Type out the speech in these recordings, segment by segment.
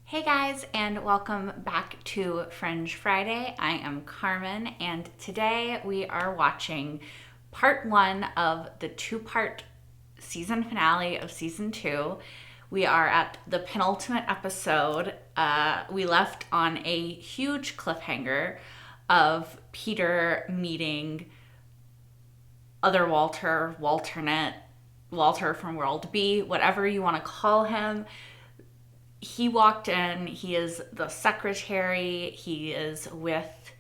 Hey guys, and welcome back to Fringe Friday. I am Carmen, and today we are watching part one of the two-part season finale of season 2. We are at the penultimate episode. We left on a huge cliffhanger of Peter meeting other Walter, Walter from World B, whatever you want to call him. He walked in, he is the secretary, he is with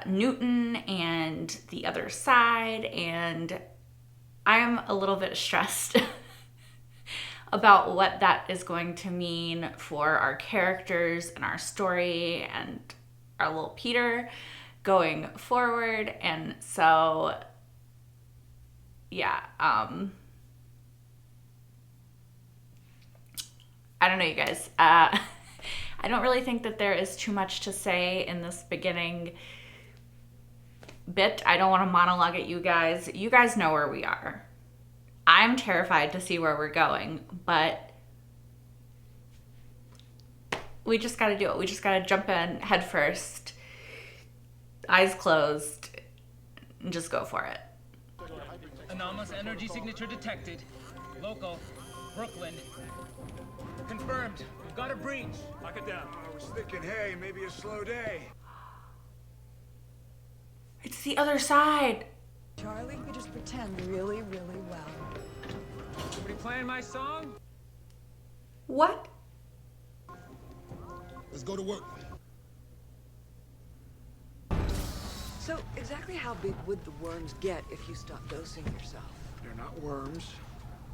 Newton and the other side, and I'm a little bit stressed about what that is going to mean for our characters and our story and our little Peter going forward. And so, yeah, I don't know, you guys. I don't really think that there is too much to say in this beginning bit. I don't want to monologue at you guys. You guys know where we are. I'm terrified to see where we're going, but we just got to do it. We just got to jump in head first, eyes closed, and just go for it. Anomalous energy signature detected. Local, Brooklyn. Confirmed. We've got a breach. Lock it down. I was thinking, hey, maybe a slow day. It's the other side. Charlie, we just pretend really, really well. Somebody playing my song? What? Let's go to work. So, exactly how big would the worms get if you stop dosing yourself? They're not worms.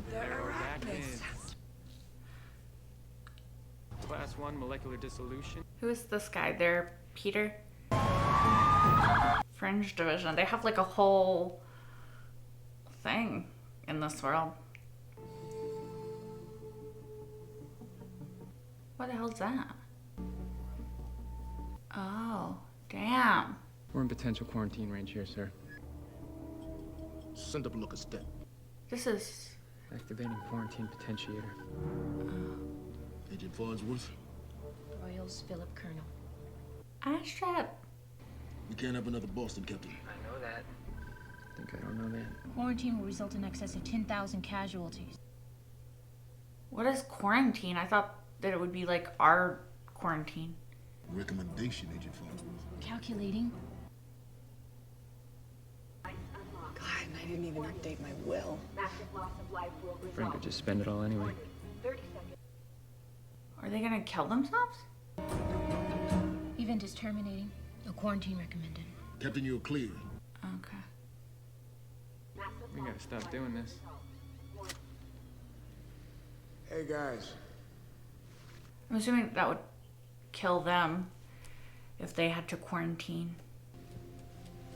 They're arachnids. Class 1 molecular dissolution. Who is this guy? They're Peter? Fringe division. They have like a whole thing in this world. What the hell is that? Oh, damn. We're in potential quarantine range here, sir. Send up a look at step. This is... Activating quarantine potentiator. Agent Farnsworth, Royals Philip Colonel. Astrap. we can't have another Boston, Captain. I know that. I think I don't know that. Quarantine will result in excess of 10,000 casualties. What is quarantine? I thought that it would be like our quarantine. Recommendation, Agent Farnsworth. Calculating. God, and I didn't even update my will. Frank could just spend it all anyway. Are they gonna kill themselves? Event is terminating. No quarantine recommended. Captain, you're clear. Okay. We gotta stop doing this. Hey, guys. I'm assuming that would kill them if they had to quarantine.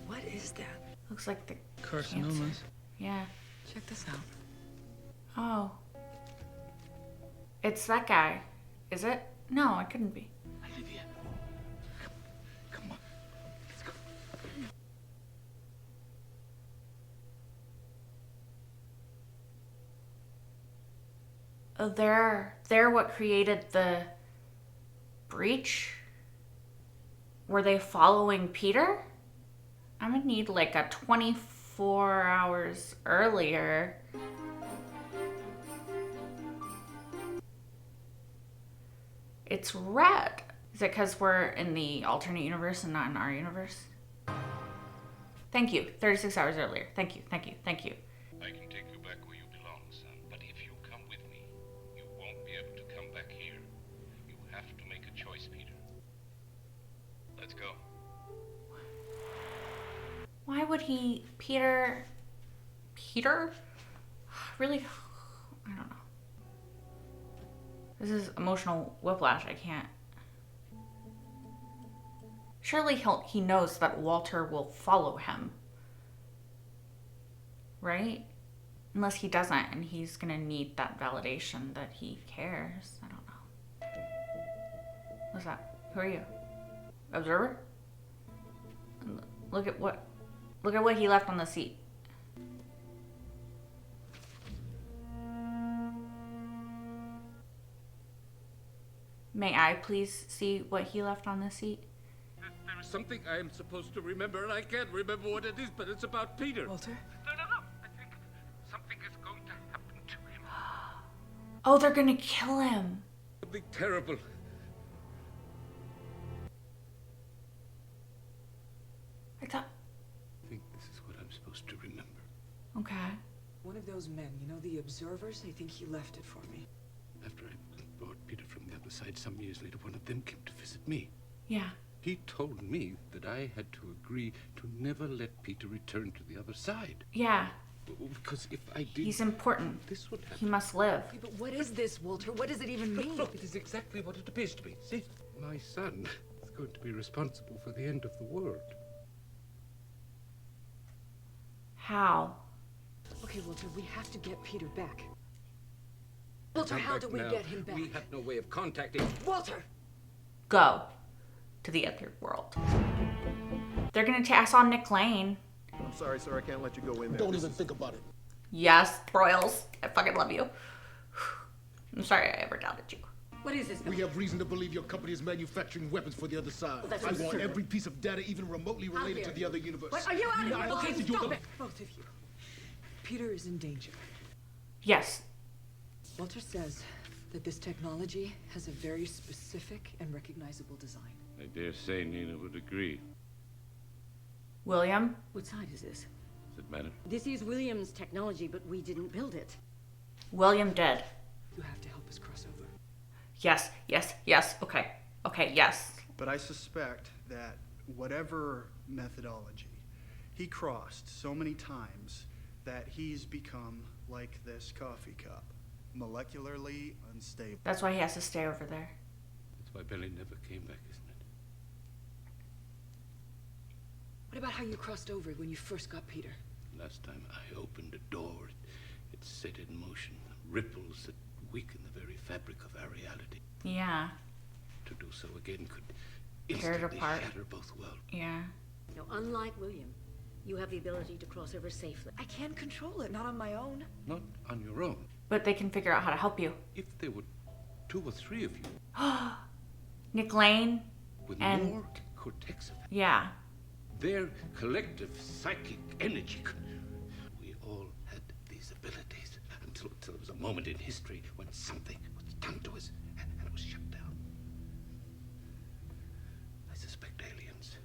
What is that? Looks like the Carcinomas. cancer. Yeah. Check this out. Oh. It's that guy. Is it? No, it couldn't be. Olivia. Come on. Let's go. Oh, they're what created the breach? Were they following Peter? I'm gonna need like a 24 hours earlier. It's red. Is it because we're in the alternate universe and not in our universe? Thank you. 36 hours earlier. Thank you, thank you, thank you. I can take you back where you belong, son. But if you come with me, you won't be able to come back here. You have to make a choice, Peter. Let's go. Why would he, Peter? Really? I don't know. This is emotional whiplash. I can't. Surely he knows that Walter will follow him. Right? Unless he doesn't, and he's gonna need that validation that he cares. I don't know. What's that? Who are you? Observer? Look at what he left on the seat. May I please see what he left on the seat? There is something I am supposed to remember, and I can't remember what it is, but it's about Peter. Walter? No. I think something is going to happen to him. Oh, they're gonna kill him. Something terrible. I thought. I think this is what I'm supposed to remember. Okay. One of those men, you know, the observers, I think he left it for me. After I brought Peter from the other side some years later, one of them came to visit me. Yeah. He told me that I had to agree to never let Peter return to the other side. Yeah. Because if I did... He's important. This would happen. He must live. Okay, but what is this, Walter? What does it even mean? Look, it is exactly what it appears to be. See? My son is going to be responsible for the end of the world. How? Okay, Walter, we have to get Peter back. Walter, Come how back do we now. get him back? We have no way of contacting... Walter! Go to the other world. They're gonna tax on Nick Lane. I'm sorry, sir. I can't let you go in there. Don't even think about it. Yes, Royals. I fucking love you. I'm sorry I ever doubted you. What is this? We have reason to believe your company is manufacturing weapons for the other side. that's I want absurd. every piece of data even remotely related to the other universe. What? Are you out of Yeah, your I mind? listened to you. Stop it! Both of you. Peter is in danger. Yes. Walter says that this technology has a very specific and recognizable design. I dare say Nina would agree. William? What side is this? Does it matter? This is William's technology, but we didn't build it. William dead. You have to help us cross over. Yes, yes, yes. Okay. Okay, yes. But I suspect that whatever methodology, he crossed so many times that he's become like this coffee cup, molecularly unstable. That's why he has to stay over there. That's why Billy never came back, isn't it? What about how you crossed over when you first got Peter? Last time I opened a door, it set in motion ripples that weaken the very fabric of our reality. Yeah. To do so again could Tear it instantly apart. shatter both worlds. Yeah. Now, unlike William, you have the ability to cross over safely. I can't control it, not on my own. Not on your own. But they can figure out how to help you. If there were 2 or 3 of you Nick Lane. with And- more cortex of Yeah. their collective psychic energy could... We all had these abilities until there was a moment in history when something was done to us and it was shut down. I suspect aliens.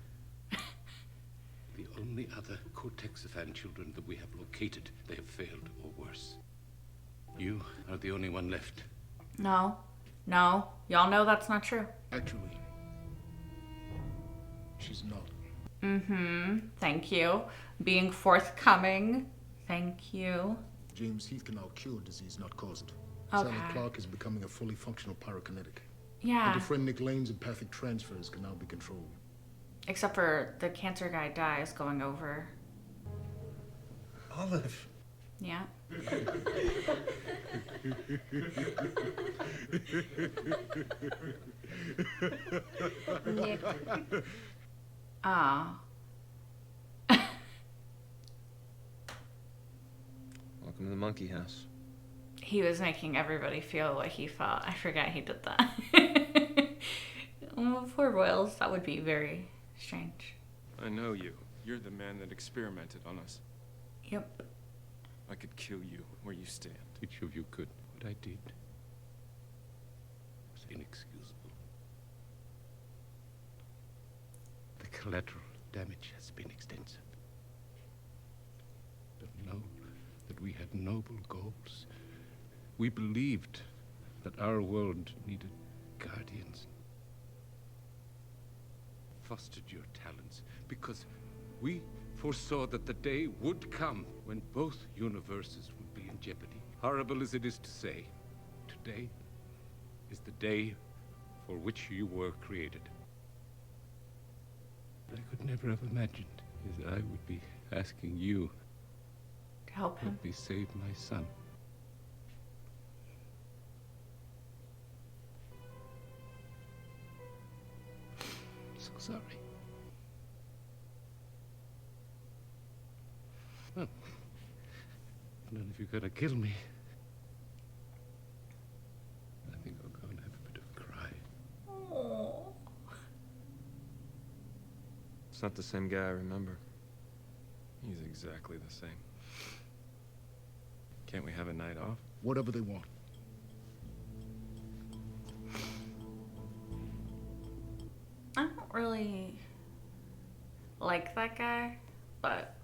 The only other Cortexifan children that we have located, they have failed or worse. You are the only one left. No. No. Y'all know that's not true. Actually, she's not. Mm-hmm. Thank you. Being forthcoming. Thank you. James Heath can now cure disease, not cause it. Okay. Sally Clark is becoming a fully functional pyrokinetic. Yeah. And friend Nick Lane's empathic transfers can now be controlled. Except for the cancer guy dies going over. Olive. Yeah. Nick, Ah. Welcome to the monkey house. He was making everybody feel what he felt. I forgot he did that. Oh, poor Royals. That would be very strange. I know you. You're the man that experimented on us. Yep. I could kill you where you stand. Which of you could? What I did was inexcusable. The collateral damage has been extensive. But know that we had noble goals. We believed that our world needed guardians. Fostered your talents because we foresaw that the day would come when both universes would be in jeopardy. Horrible as it is to say, today is the day for which you were created. What I could never have imagined is that I would be asking you To help to him. help me save my son. So sorry. Well, none of you gonna kill me. I think I'll go and have a bit of a cry. It's not the same guy I remember. He's exactly the same. Can't we have a night off? Whatever they want. I don't really like that guy, but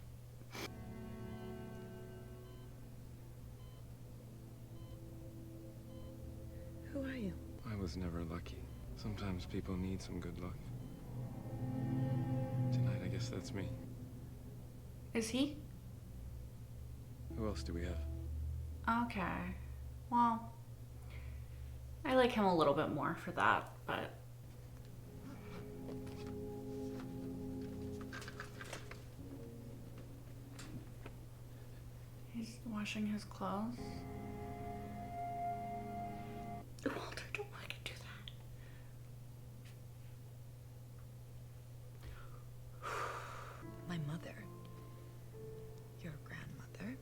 Who are you? I was never lucky. Sometimes people need some good luck. Tonight, I guess that's me. is he? Who else do we have? Okay. Well, I like him a little bit more for that, but he's washing his clothes. Walter, don't want to do that. My mother, your grandmother,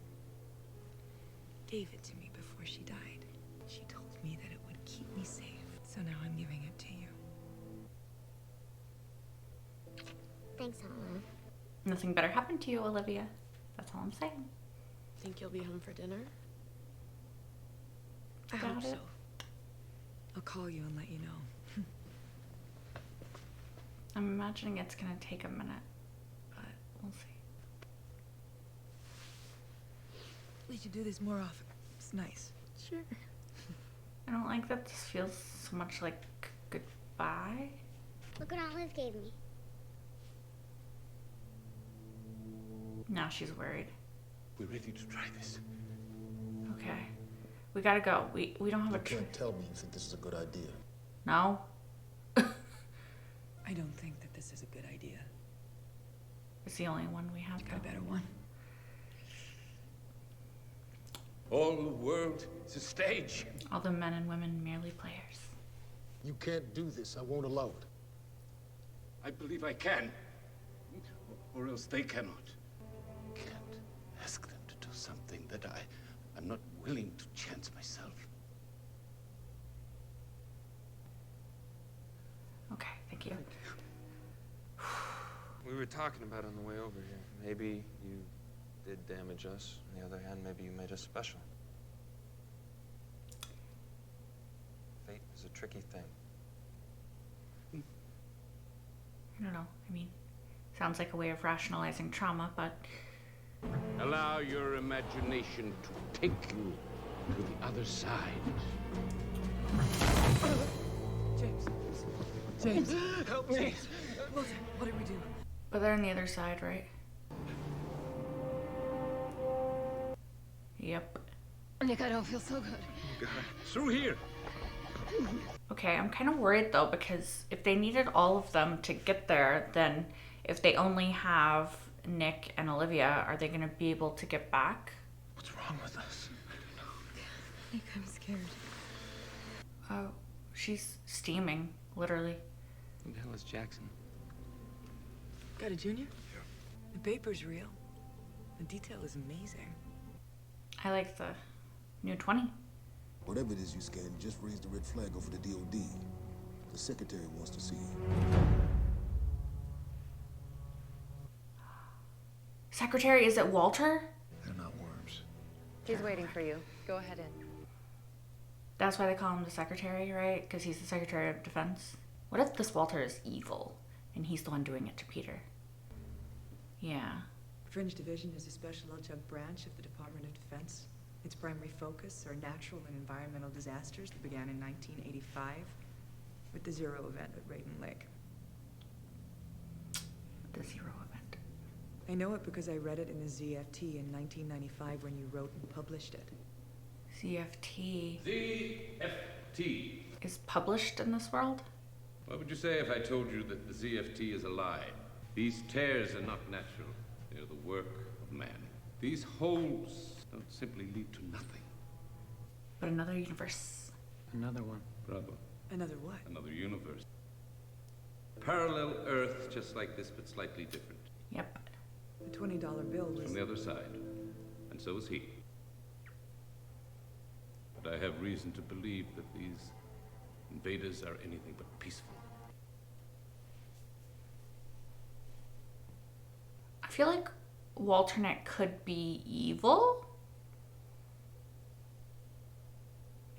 gave it to me before she died. She told me that it would keep me safe. So now I'm giving it to you. Thanks, Anna. Nothing better happened to you, Olivia. That's all I'm saying. Think you'll be home for dinner? I Got hope it. so. I'll call you and let you know. I'm imagining it's gonna take a minute, but we'll see. We should do this more often. It's nice. Sure. I don't like that this feels so much like goodbye. Look what Olive gave me. Now she's worried. We're ready to try this. Okay. We gotta go. We don't have You a choice. can't tell me you think this is a good idea. No? I don't think that this is a good idea. It's the only one we have. You got a though. better one? All the world is a stage. All the men and women merely players. You can't do this. I won't allow it. I believe I can. Or else they cannot. Can't ask them to do something that I'm not willing to chance myself. Okay, thank you. We were talking about it on the way over here. Maybe you did damage us. On the other hand, maybe you made us special. Fate is a tricky thing. I don't know. I mean, sounds like a way of rationalizing trauma, but Allow your imagination to take you to the other side. James. James. Help me. Wilson, what do we do? but they're on the other side, right? Yep. Nick, I don't feel so good. Through here. Okay, I'm kind of worried though, because if they needed all of them to get there, then if they only have Nick and Olivia, are they going to be able to get back? What's wrong with us? Nick, I'm scared. Oh, she's steaming, literally. Who the hell is Jackson? Got a junior? Yeah. The paper's real. The detail is amazing. I like the new 20. Whatever it is you scanned, just raise the red flag over the DOD. The secretary wants to see you. Secretary, is it Walter? They're not worms. He's waiting for you. Go ahead in. That's why they call him the secretary, right? Because he's the Secretary of Defense. What if this Walter is evil and he's the one doing it to Peter? Yeah. Fringe Division is a special adjunct branch of the Department of Defense. Its primary focus are natural and environmental disasters that began in 1985 with the Zero event at Raiden Lake. The Zero event. I know it because I read it in the ZFT in 1995 when you wrote and published it. ZFT ZFT. is published in this world? What would you say if I told you that the ZFT is a lie? These tears are not natural. They are the work of man. These holes don't simply lead to nothing. But another universe. Another one. Bravo. Another what? Another universe. Parallel Earth, just like this, but slightly different. Yep. The $20 bill was... From the other side. And so is he. But I have reason to believe that these invaders are anything but peaceful. feel like Walternate could be evil.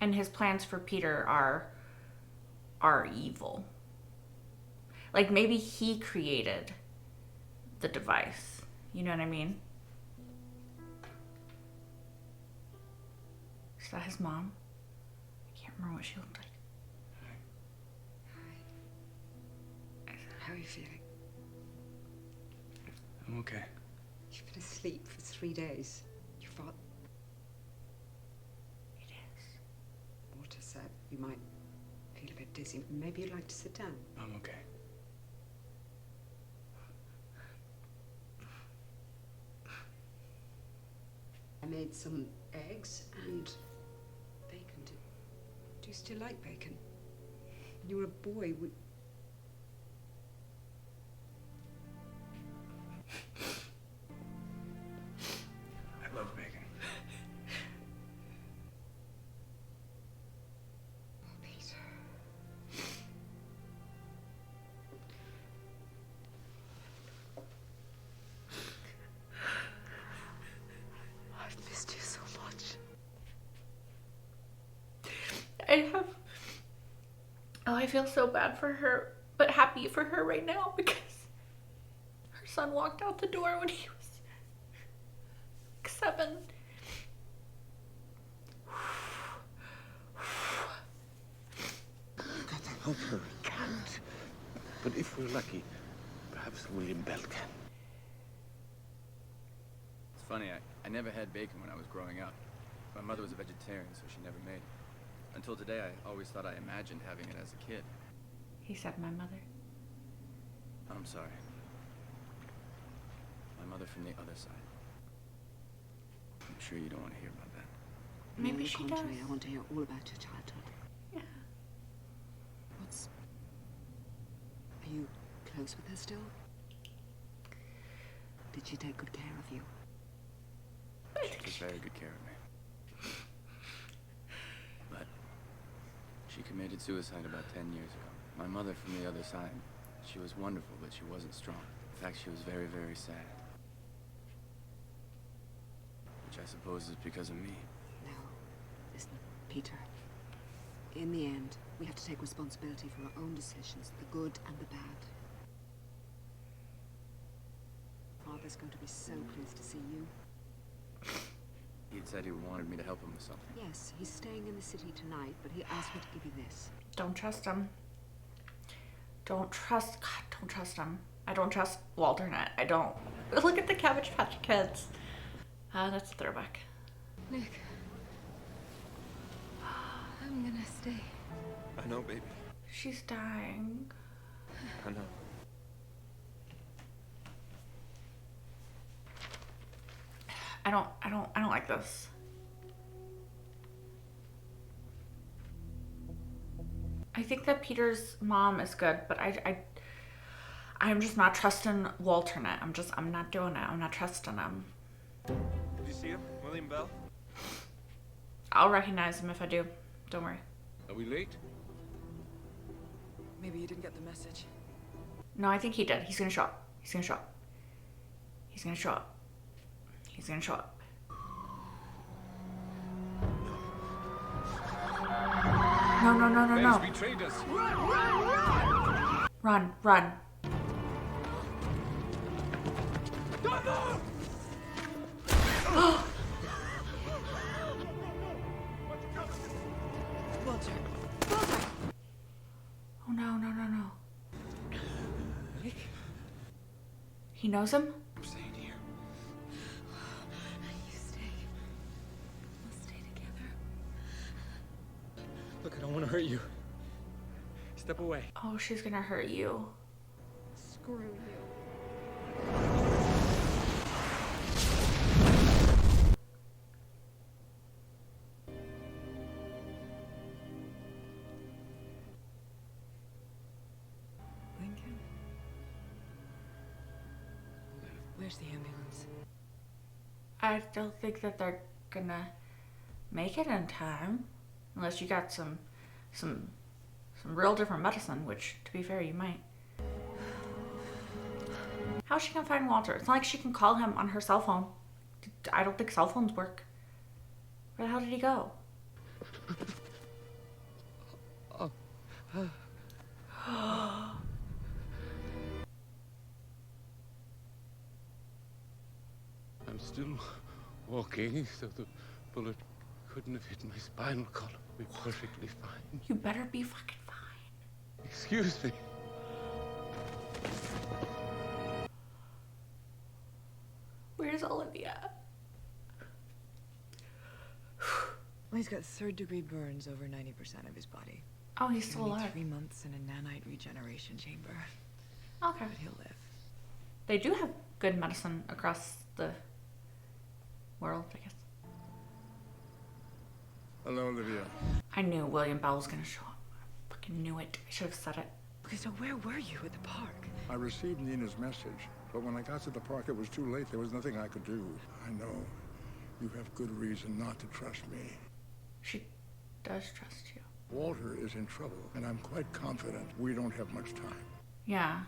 And his plans for Peter are evil. Like maybe he created the device. You know what I mean? Is that his mom? I can't remember what she looked like. How are you feeling? I'm okay. You've been asleep for 3 days. You thought... It is. Walter said you might feel a bit dizzy. Maybe you'd like to sit down. I'm okay. I made some eggs and bacon. Do you still like bacon? When you were a boy, I love bacon. Oh, Peter. I've missed you so much. I feel so bad for her, but happy for her right now because her son walked out the door when he was 7. Gotta help her. Can't. But if we're lucky, perhaps William Bell can. It's funny, I never had bacon when I was growing up. My mother was a vegetarian, so she never made it. Until today, I always thought I imagined having it as a kid. He said my mother. I'm sorry. My mother from the other side. I'm sure you don't want to hear about that. Maybe On the she contrary, does. I want to hear all about your childhood. Yeah. Are you close with her still? Did she take good care of you? She took very good care of me. But she committed suicide about 10 years ago. My mother from the other side, she was wonderful, but she wasn't strong. In fact, she was very, very sad. Which I suppose is because of me. No. Listen, Peter. In the end, we have to take responsibility for our own decisions, the good and the bad. Father's going to be so pleased to see you. He'd said he wanted me to help him with something. Yes, he's staying in the city tonight, but he asked me to give you this. Don't trust him. Don't trust him. I don't trust Walternate. I don't. Look at the Cabbage Patch Kids. That's a throwback. Nick. I'm gonna stay. I know, baby. She's dying. I know. I don't like this. I think that Peter's mom is good, but I'm just not trusting Walternate. I'm not doing it. I'm not trusting him. Did you see him? William Bell? I'll recognize him if I do. Don't worry. Are we late? Maybe you didn't get the message. No, I think he did. He's gonna show up. He's gonna show up. He's gonna show up. He's gonna show up. No. Bell's betrayed us. Run. Walter. Oh no. He knows him? I'm staying here. You stay. We'll stay together. Look, I don't want to hurt you. Step away. Oh, she's gonna hurt you. Screw you. Lincoln? Where's the ambulance? I don't think that they're gonna make it in time. Unless you got some real different medicine, which, to be fair, you might. How's she gonna find Walter? It's not like she can call him on her cell phone. I don't think cell phones work. Where the hell did he go? I'm still walking, so the bullet couldn't have hit my spinal column. We're perfectly fine. You better be fucking fine. Excuse me. Where's Olivia? Well, he's got third-degree burns over 90% of his body. Oh, he's still alive. 3 months in a nanite regeneration chamber. Okay. But he'll live. They do have good medicine across the world, I guess. Hello, Olivia. I knew William Bell was gonna show up. I fucking knew it. I should have said it. Okay, so where were you at the park? I received Nina's message, but when I got to the park, it was too late. There was nothing I could do. I know you have good reason not to trust me. She does trust you. Walter is in trouble, and I'm quite confident we don't have much time. Yeah.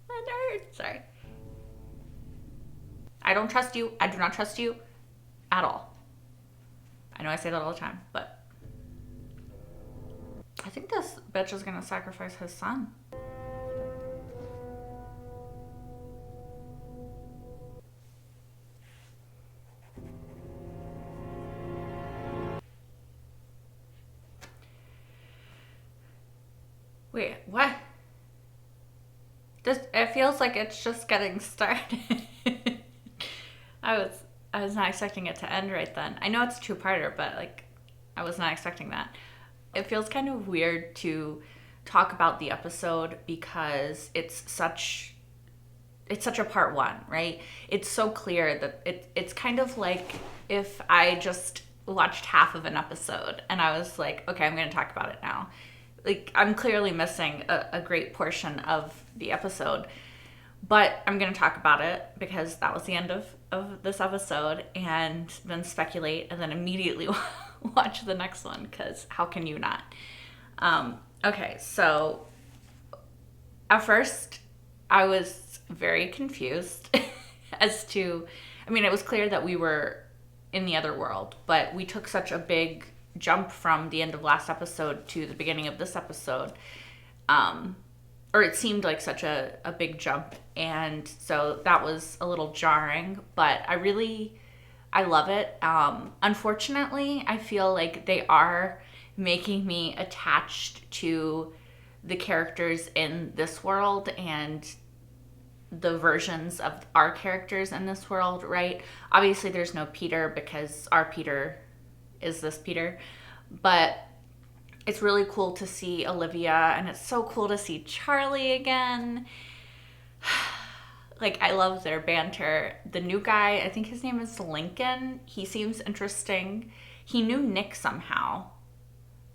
That hurts. Sorry. I don't trust you. I do not trust you at all. I know I say that all the time, but I think this bitch is gonna sacrifice his son. Wait, what? It feels like it's just getting started. I was not expecting it to end right then. I know it's a two-parter, but like I was not expecting that. It feels kind of weird to talk about the episode because it's such a part one, right? It's so clear that it's kind of like if I just watched half of an episode and I was like, okay, I'm going to talk about it now. Like, I'm clearly missing a great portion of the episode, but I'm going to talk about it because that was the end of this episode, and then speculate and then immediately watch the next one because how can you not? Okay, so at first I was very confused as to, I mean, it was clear that we were in the other world, but we took such a big jump from the end of last episode to the beginning of this episode, or it seemed like such a big jump, and so that was a little jarring, but I love it. Unfortunately, I feel like they are making me attached to the characters in this world and the versions of our characters in this world, right? Obviously there's no Peter because our Peter is this Peter, but it's really cool to see Olivia, and it's so cool to see Charlie again. Like, I love their banter. The new guy, I think his name is Lincoln. He seems interesting. He knew Nick somehow,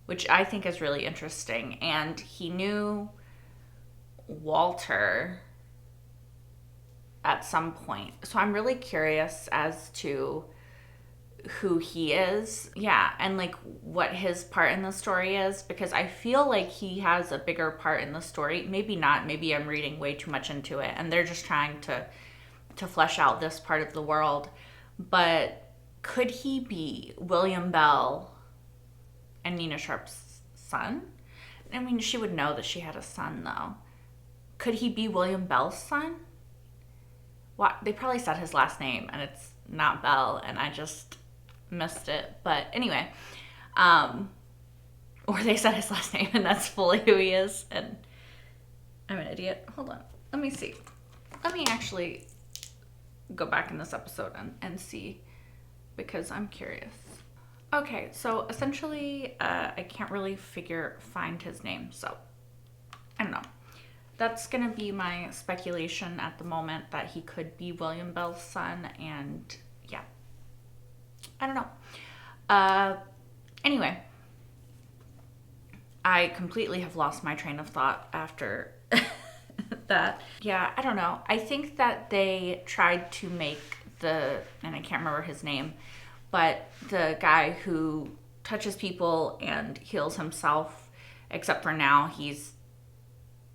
which I think is really interesting. And he knew Walter at some point. So I'm really curious as to who he is. Yeah, and like what his part in the story is, because I feel like he has a bigger part in the story. Maybe not, maybe I'm reading way too much into it and they're just trying to flesh out this part of the world. But could he be William Bell and Nina Sharp's son? I mean, she would know that she had a son though. Could he be William Bell's son? What, they probably said his last name and it's not Bell, and I just missed it. But anyway, or they said his last name and that's fully who he is, and I'm an idiot. Hold on, let me see. Let me actually go back in this episode and see, because I'm curious. Okay, so essentially I can't really find his name, so I don't know. That's gonna be my speculation at the moment, that he could be William Bell's son, and yeah, I don't know. Anyway, I completely have lost my train of thought after that. Yeah, I don't know. I think that they tried to make and I can't remember his name, but the guy who touches people and heals himself, except for now he's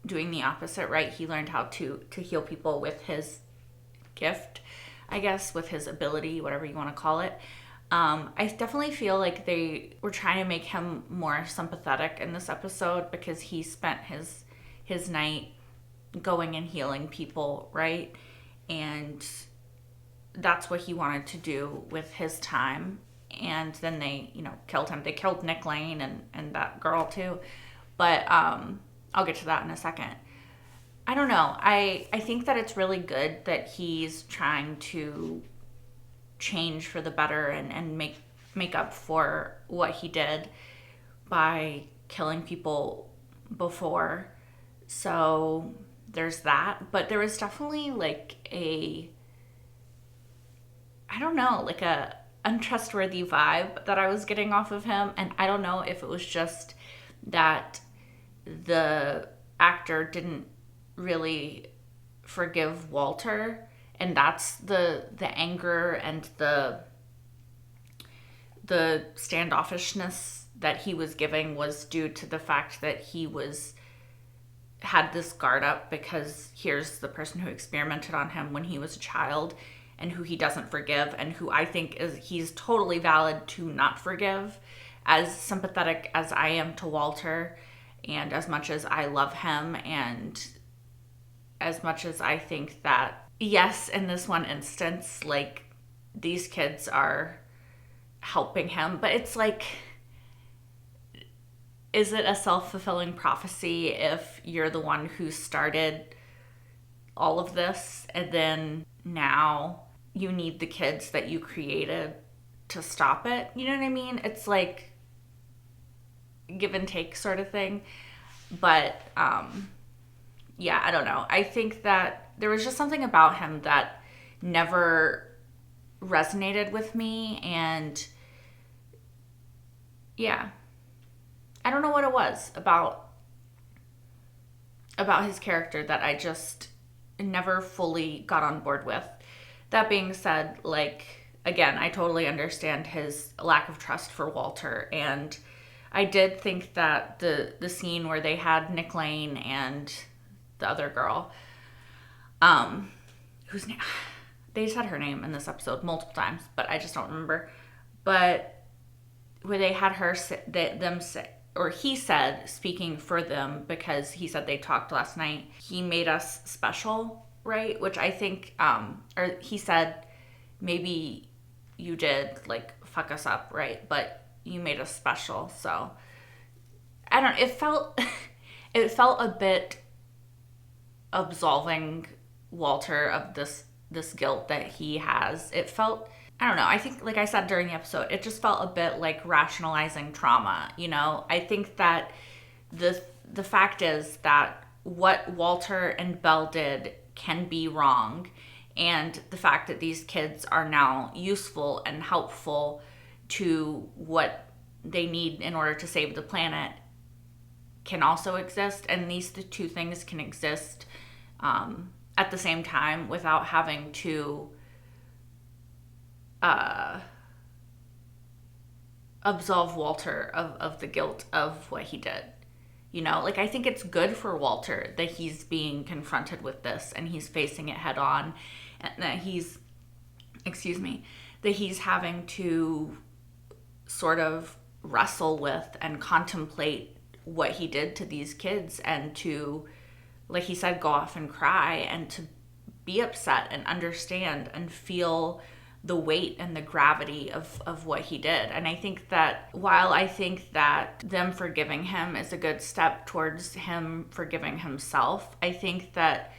doing the opposite, right? He learned how to heal people with his gift, I guess, with his ability, whatever you want to call it. I definitely feel like they were trying to make him more sympathetic in this episode because he spent his night going and healing people, right? And that's what he wanted to do with his time. And then they, killed him. They killed Nick Lane and that girl too. But I'll get to that in a second. I don't know. I think that it's really good that he's trying to change for the better and make up for what he did by killing people before. So there's that. But there was definitely like a untrustworthy vibe that I was getting off of him. And I don't know if it was just that the actor didn't really forgive Walter, and that's the anger and the standoffishness that he was giving was due to the fact that he had this guard up because here's the person who experimented on him when he was a child and who he doesn't forgive, and who I think he's totally valid to not forgive. As sympathetic as I am to Walter, and as much as I love him, and as much as I think that, yes, in this one instance, like, these kids are helping him, but it's like, is it a self-fulfilling prophecy if you're the one who started all of this, and then now you need the kids that you created to stop it? You know what I mean? It's like give and take sort of thing. But yeah, I don't know. I think that there was just something about him that never resonated with me, and yeah, I don't know what it was about his character that I just never fully got on board with. That being said, like, again, I totally understand his lack of trust for Walter, and I did think that the scene where they had Nick Lane and the other girl, whose name, they said her name in this episode multiple times, but I just don't remember. But where they had her he said, speaking for them, because he said they talked last night, he made us special, right? Which I think, or he said, maybe you did, like, fuck us up, right? But you made us special. So I don't know, it felt a bit absolving Walter of this guilt that he has. It felt, I don't know, I think, like I said during the episode, it just felt a bit like rationalizing trauma, I think that the fact is that what Walter and Belle did can be wrong, and the fact that these kids are now useful and helpful to what they need in order to save the planet can also exist, and these two things can exist at the same time without having to absolve Walter of the guilt of what he did. Like, I think it's good for Walter that he's being confronted with this and he's facing it head on, and that he's having to sort of wrestle with and contemplate what he did to these kids, and to, like he said, go off and cry, and to be upset and understand and feel the weight and the gravity of what he did. And I think that while I think that them forgiving him is a good step towards him forgiving himself, I think that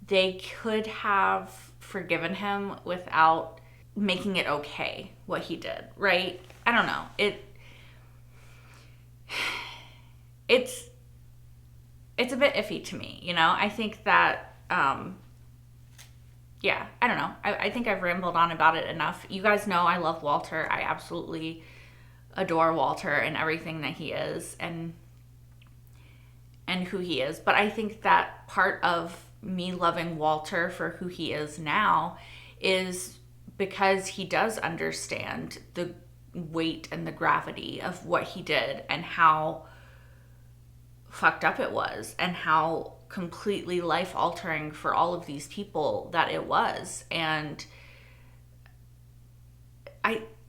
they could have forgiven him without making it okay what he did, right? I don't know. It's a bit iffy to me, I think that yeah, I don't know. I think I've rambled on about it enough. You guys know I love Walter. I absolutely adore Walter and everything that he is and who he is. But I think that part of me loving Walter for who he is now is because he does understand the weight and the gravity of what he did and how fucked up it was and how completely life altering for all of these people that it was. And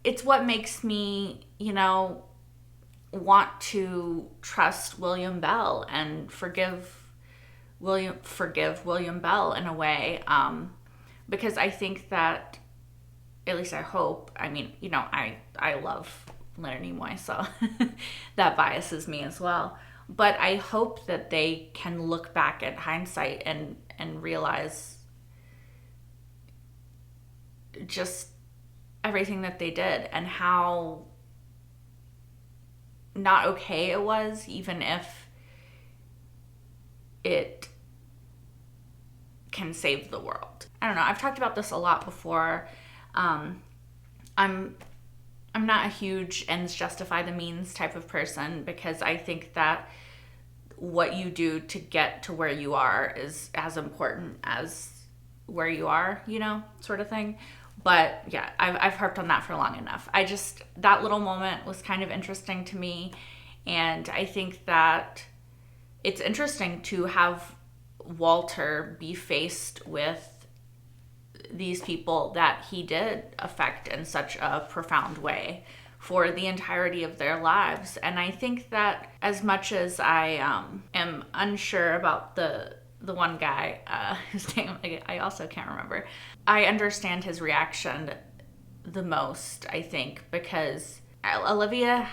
it's what makes me, want to trust William Bell and forgive William Bell in a way, because I think that, at least I hope, I mean, I love Leonard Nimoy, so that biases me as well. But I hope that they can look back at hindsight and realize just everything that they did and how not okay it was, even if it can save the world. I don't know. I've talked about this a lot before. I'm not a huge ends justify the means type of person, because I think that what you do to get to where you are is as important as where you are, sort of thing. But yeah, I've harped on that for long enough. That little moment was kind of interesting to me. And I think that it's interesting to have Walter be faced with these people that he did affect in such a profound way for the entirety of their lives. And I think that as much as I am unsure about the one guy, whose name I also can't remember, I understand his reaction the most, I think, because Olivia,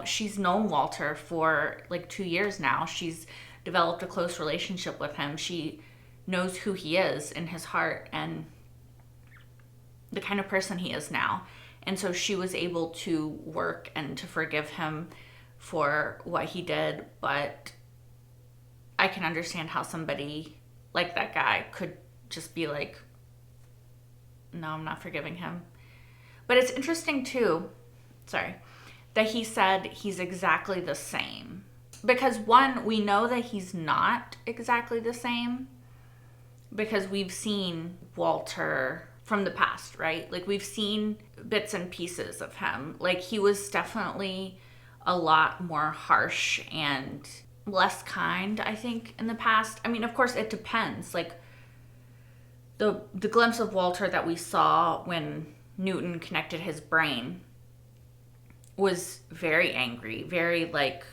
she's known Walter for like 2 years now. She's developed a close relationship with him. She knows who he is in his heart and the kind of person he is now. And so she was able to work and to forgive him for what he did. But I can understand how somebody like that guy could just be like, no, I'm not forgiving him. But it's interesting too, that he said he's exactly the same. Because one, we know that he's not exactly the same because we've seen Walter from the past, right? Like, we've seen bits and pieces of him. Like, he was definitely a lot more harsh and less kind, I think, in the past. I mean, of course, it depends. Like, the glimpse of Walter that we saw when Newton connected his brain was very angry, very, like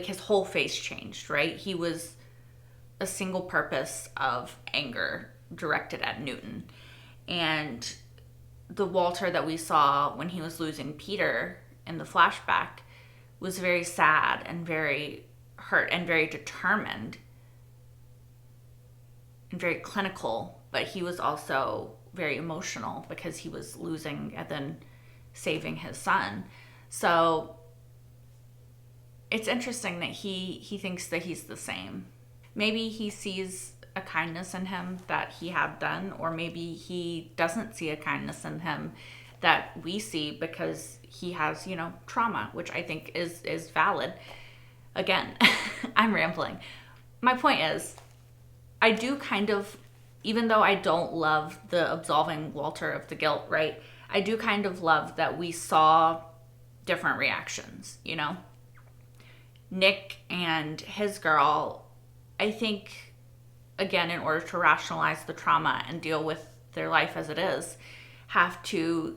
his whole face changed, right? He was a single purpose of anger directed at Newton. And the Walter that we saw when he was losing Peter in the flashback was very sad and very hurt and very determined and very clinical, but he was also very emotional because he was losing and then saving his son. So it's interesting that he thinks that he's the same. Maybe he sees a kindness in him that he had done, or maybe he doesn't see a kindness in him that we see because he has, trauma, which I think is valid. Again, I'm rambling. My point is, I do kind of, even though I don't love the absolving Walter of the guilt, right? I do kind of love that we saw different reactions, Nick and his girl, I think, again, in order to rationalize the trauma and deal with their life as it is, have to,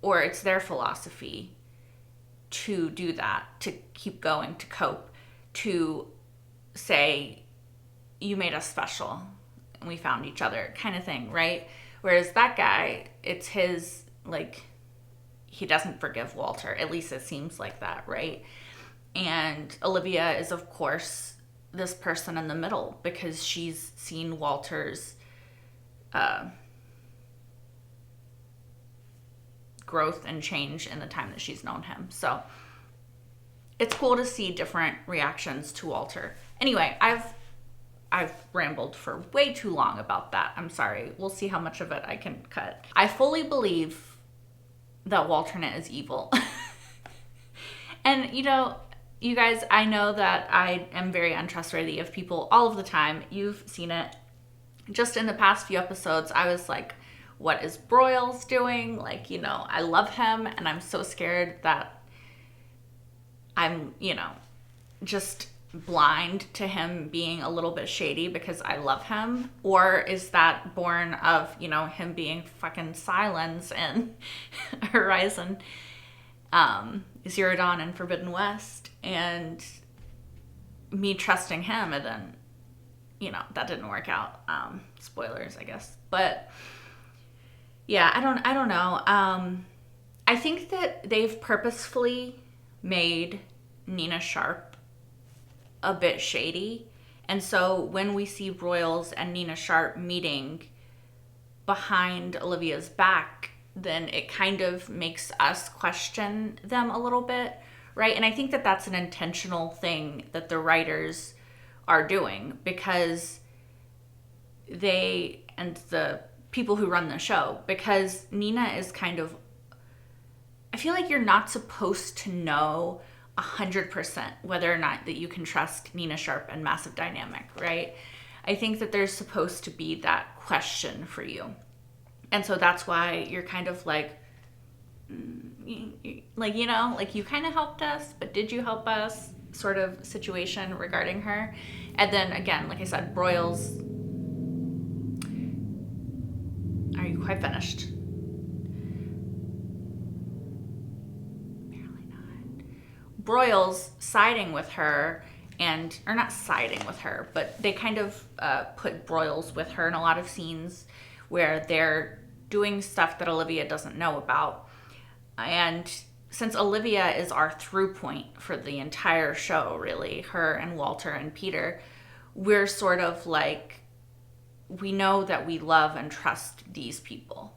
or it's their philosophy to do that, to keep going, to cope, to say, you made us special and we found each other, kind of thing, right? Whereas that guy, it's his, he doesn't forgive Walter. At least it seems like that, right? And Olivia is, of course, this person in the middle because she's seen Walter's growth and change in the time that she's known him. So it's cool to see different reactions to Walter. Anyway, I've rambled for way too long about that. I'm sorry. We'll see how much of it I can cut. I fully believe that Walternate is evil. And, you guys, I know that I am very untrustworthy of people all of the time. You've seen it. Just in the past few episodes, I was like, what is Broyles doing? I love him, and I'm so scared that I'm, just blind to him being a little bit shady because I love him? Or is that born of, you know, him being fucking Silence in Horizon Zero Dawn and Forbidden West, and me trusting him, and then, you know, that didn't work out. Spoilers, I guess. But yeah, I don't know. I think that they've purposefully made Nina Sharp a bit shady. And so when we see Broyles and Nina Sharp meeting behind Olivia's back, then it kind of makes us question them a little bit, right? And I think that that's an intentional thing that the writers are doing, because they, and the people who run the show, because Nina is kind of, I feel like you're not supposed to know 100% whether or not that you can trust Nina Sharp and Massive Dynamic, right? I think that there's supposed to be that question for you. And so that's why you're kind of like, like, you know, like, you kind of helped us, but did you help us, sort of situation regarding her. And then again, like I said, Broyles, are you quite finished? Apparently not. Broyles siding with her, and, or not siding with her, but they kind of put Broyles with her in a lot of scenes where they're doing stuff that Olivia doesn't know about. And since Olivia is our through point for the entire show, really, her and Walter and Peter, we're sort of like, we know that we love and trust these people.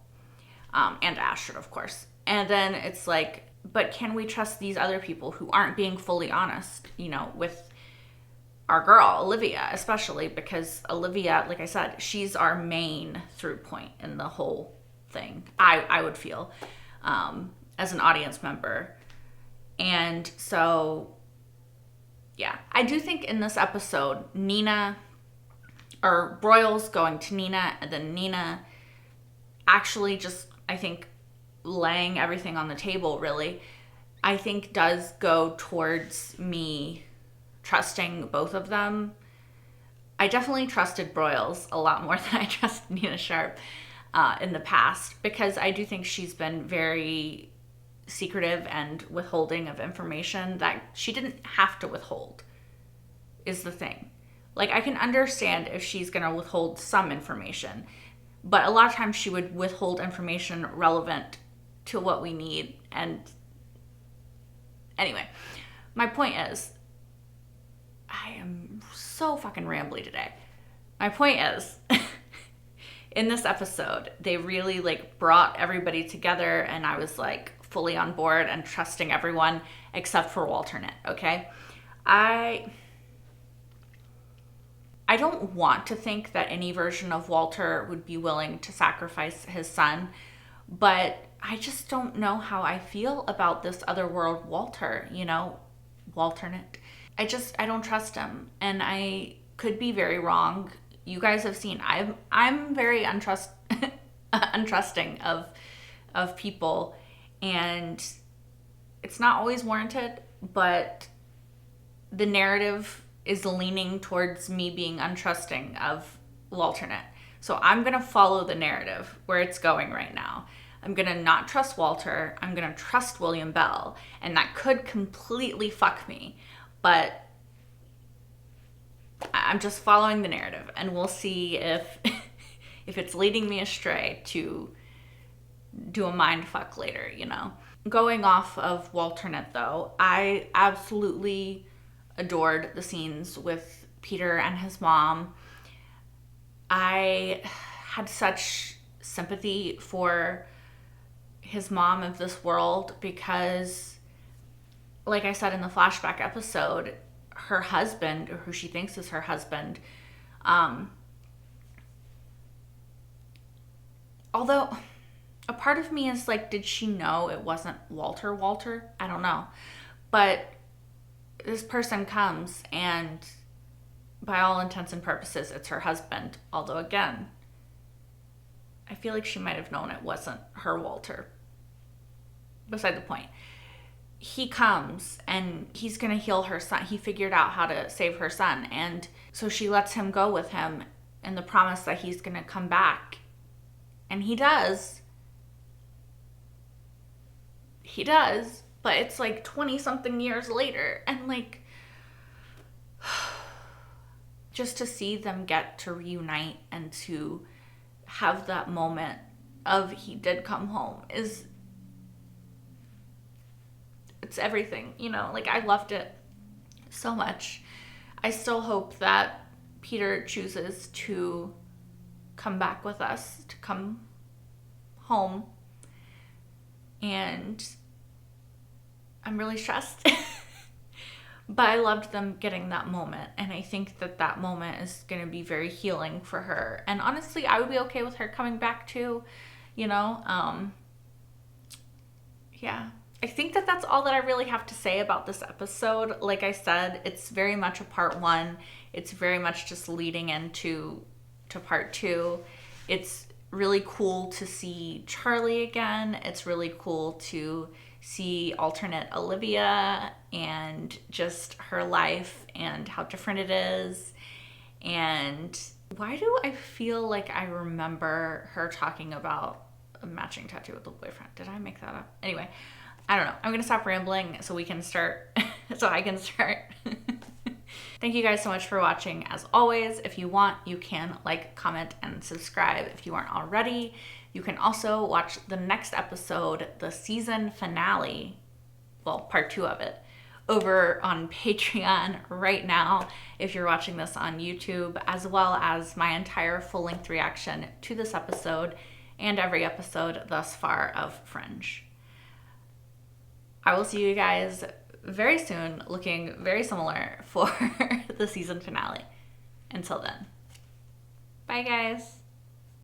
And Astrid, of course. And then it's like, but can we trust these other people who aren't being fully honest, you know, with our girl, Olivia, especially, because Olivia, like I said, she's our main through point in the whole thing, I would feel, as an audience member. And so, yeah, I do think in this episode, Nina, or Broyles going to Nina, and then Nina actually just, I think, laying everything on the table, really, I think does go towards me trusting both of them. I definitely trusted Broyles a lot more than I trusted Nina Sharp in the past, because I do think she's been very secretive and withholding of information that she didn't have to withhold, is the thing. Like, I can understand if she's going to withhold some information, but a lot of times she would withhold information relevant to what we need. And anyway, my point is, I am so fucking rambly today. My point is, in this episode, they really like brought everybody together, and I was like fully on board and trusting everyone except for Walternate, okay? I don't want to think that any version of Walter would be willing to sacrifice his son, but I just don't know how I feel about this otherworld Walter, you know, Walternate. I don't trust him, and I could be very wrong. You guys have seen I'm very untrusting of people, and it's not always warranted, but the narrative is leaning towards me being untrusting of Walternate. So I'm going to follow the narrative where it's going right now. I'm going to not trust Walter. I'm going to trust William Bell, and that could completely fuck me. But I'm just following the narrative, and we'll see if if it's leading me astray to do a mind fuck later, you know. Going off of Walternate, though, I absolutely adored the scenes with Peter and his mom. I had such sympathy for his mom of this world because, like I said in the flashback episode, her husband, or who she thinks is her husband, although a part of me is like, did she know it wasn't Walter? I don't know. But this person comes, and by all intents and purposes, it's her husband. Although, again, I feel like she might have known it wasn't her Walter. Beside the point. he comes and he's gonna heal her son. He figured out how to save her son, and so she lets him go with him in the promise that he's gonna come back. And he does. He does, but it's like 20 something years later, and like just to see them get to reunite and to have that moment of he did come home it's everything, you know? Like, I loved it so much. I still hope that Peter chooses to come back with us, to come home. And I'm really stressed. But I loved them getting that moment. And I think that that moment is going to be very healing for her. And honestly, I would be okay with her coming back too, you know? Yeah. I think that that's all that I really have to say about this episode. Like I said, it's very much a part one. It's very much just leading into part two. It's really cool to see Charlie again. It's really cool to see alternate Olivia and just her life and how different it is. And why do I feel like I remember her talking about a matching tattoo with a boyfriend? Did I make that up? Anyway, I don't know. I'm going to stop rambling so we can start, so I can start. Thank you guys so much for watching. As always, if you want, you can like, comment, and subscribe if you aren't already. You can also watch the next episode, the season finale, well, part 2 of it, over on Patreon right now if you're watching this on YouTube, as well as my entire full-length reaction to this episode and every episode thus far of Fringe. I will see you guys very soon, looking very similar for the season finale. Until then, bye guys.